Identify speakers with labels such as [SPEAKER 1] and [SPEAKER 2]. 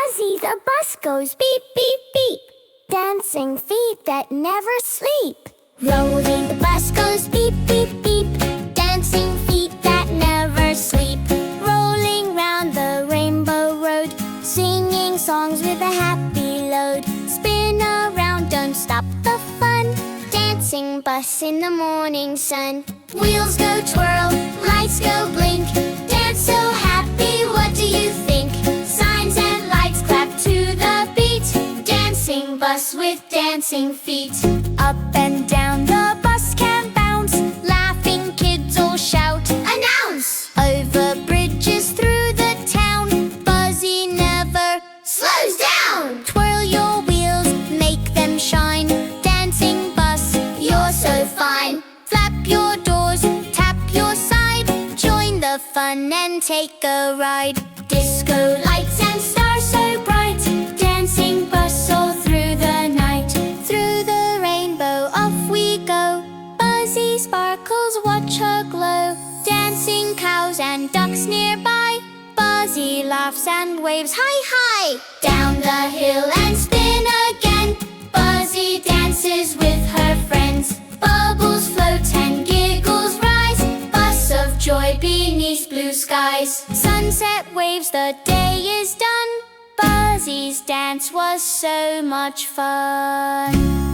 [SPEAKER 1] Buzzy the bus goes beep, beep, beep. Dancing feet that never sleep. Rolling the bus goes beep, beep, beep. Dancing feet that never sleep. Rolling round the rainbow road, singing songs with a happy load. Spin around, don't stop the fun. Dancing bus in the morning sun. Wheels go twirl, lights go blink. Dance so happy, what do you think? Signs and lights clap to the beat. Dancing bus with dancing feet. Up and down the bus can bounce. Laughing kids all shout, announce! Over bridges through the town. Buzzy never slows down. Twirl your wheels, make them shine. Dancing bus, you're so fine. Flap your doors, tap your side. Join the fun and take a ride. Disco lights and stars so bright. Dancing bus all through the night. Through the rainbow off we go. Buzzy sparkles, watch her glow. Dancing cows and ducks nearby. Buzzy laughs and waves hi hi. Down the hill and spin again. Buzzy dances with her friends. Bubbles float and giggles rise. Bus of joy beneath blue skies. Sunset waves, the day is done. Buzzy's dance was so much fun.